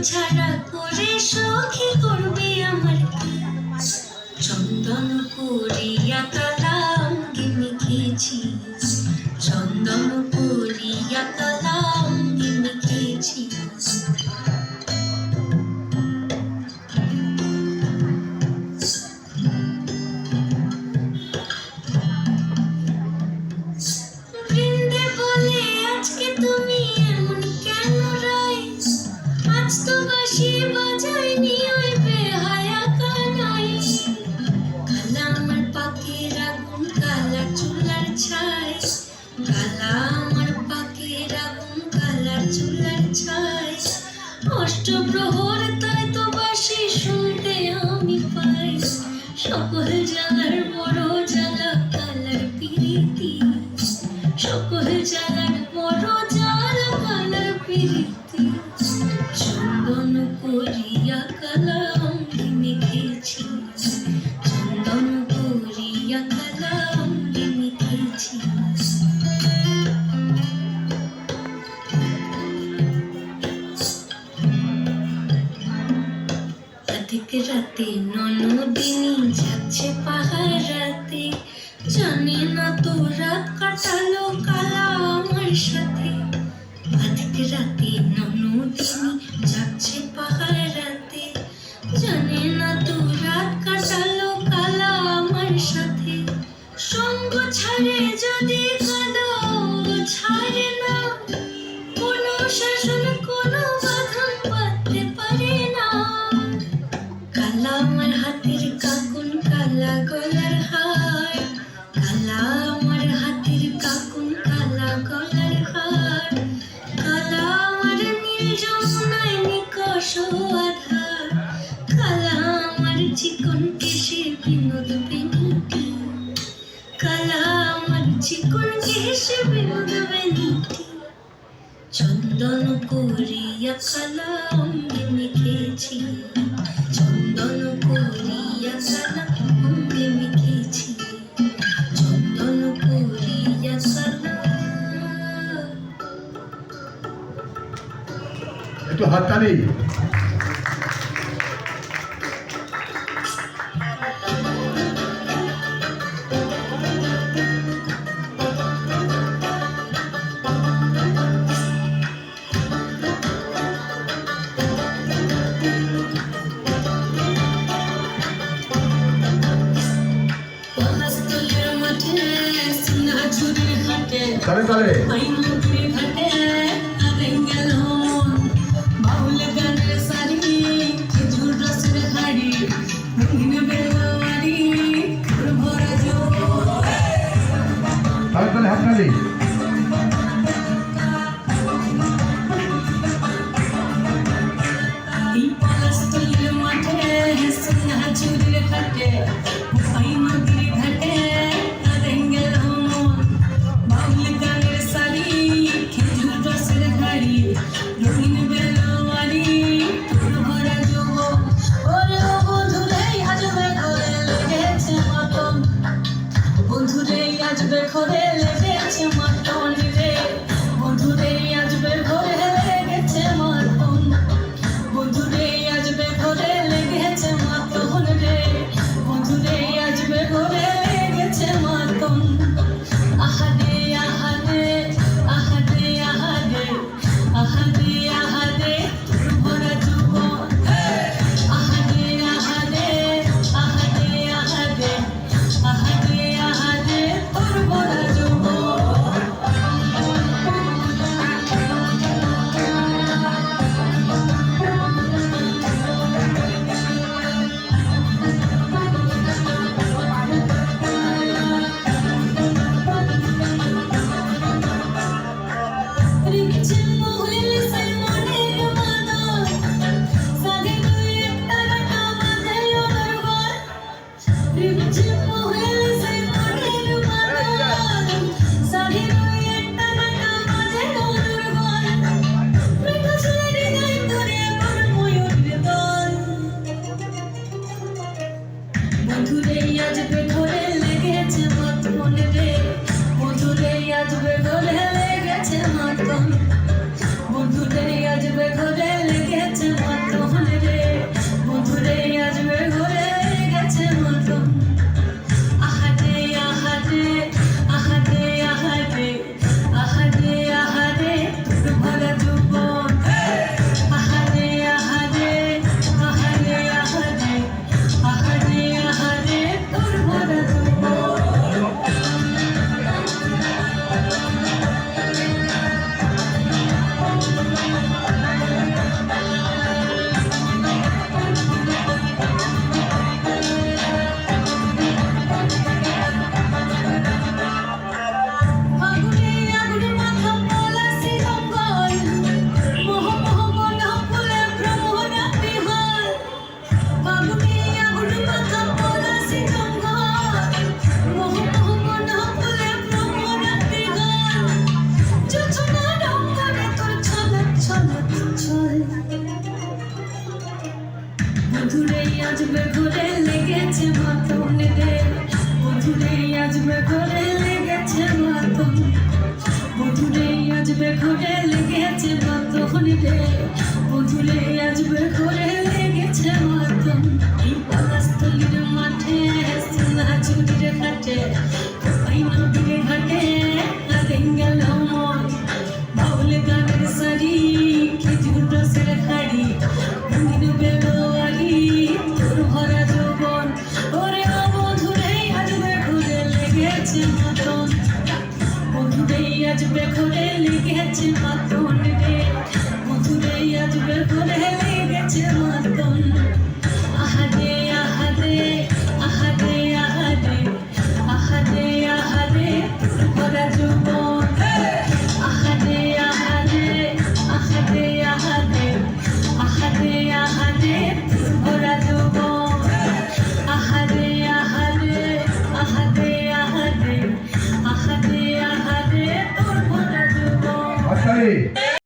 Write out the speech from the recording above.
ছাড়া করে সখী করবে আমার চন্দন করিয়া কালা অঙ্গে মেখেছি চন্দন করিয়া কালা অঙ্গে মেখেছি বৃন্দে বলে আজকে তুমি এমন কেন রায় আজ তো বাঁশি বাজাইনি ওই বেহায়া কানাই কালা আমার পাকের আগুন কালা চুলার ছাই কালা আমার পাকের আগুন কালা চুলার ছাই অষ্টপ্রহর তাই তো বাঁশি শুনতে আমি পাই সকল জ্বালার বড় জ্বালা কালার পিরিতি সকল জ্বালার বড় জ্বালা কালার পিরিতি চন্দন করিয়া কালা অঙ্গে মেখেছি চন্দন করিয়া কালা অঙ্গে মেখেছি অধিক রাতে ননদিনী যাচ্ছে পাহারাতে জানি না তো রাত কাটালো কালা আমার সাথে অধিক রাতে ননদিনী যাচ্ছে পাহারাতে জানি না তো রাত কাটালো কালা আমার সাথে সঙ্গ ছাড়ে যদি কালো ছাড়ে না কোনো শাসন কোনো বাঁধন বাঁধতে পারে না কালা আমার হাতের কাকুন কালা গলার হার কালা আমার হাতের কাকুন কালা গলার হার কালা আমার নীল যমুনায় নিকষ আধার কালা আমার চিকন কেশে বিনোদ বেনিটি কালা আমার চিকন কেশে বিনোদ বেনিটি চন্দন করিয়া কালা অঙ্গে মেখেছি চন্দন করিয়া কালা অঙ্গে মেখেছি চন্দন করিয়া কালা একটু হাততালি তালে তালে তালে হাততালি বন্ধুরে আজ বেঘরে লেগেছে মাতন রে বন্ধুরে আজ বেঘরে লেগেছে মাতন বন্ধুরে আজ বেঘরে লেগেছে মাতন রে বন্ধুরে আজ বেঘরে লেগেছে মাতন আহারে আহারে আহারে আহারে আহারে আহারে ভরা জীবন আহারে আহারে আহারে আহারে আহারে আহারে তোর ভরা জীবন বন্ধুরে আজ বেঘরে লেগেছে মাতন রে বন্ধুরে আজ বেঘরে লেগেছে মাতন বন্ধুরে আজ বেঘরে লেগেছে আজ বেঘরে লেগেছে মাতন রে বন্ধুরে আজ বেঘরে লেগেছে মাতন এই পালাস্থলীর মাঠে সোনা চুরির কাটে ওই নদীর ঘাটে হারিয়ে গেল মন বাউল গানের সারি খেজুর রসের খাড়ি রঙিন বেলোয়ারি তোর ভরা যৌবন ওরে ও বন্ধুরে আজ বেঘরে লেগেছে মাতন বন্ধুরে আজ বেঘরে লেগেছে মাতন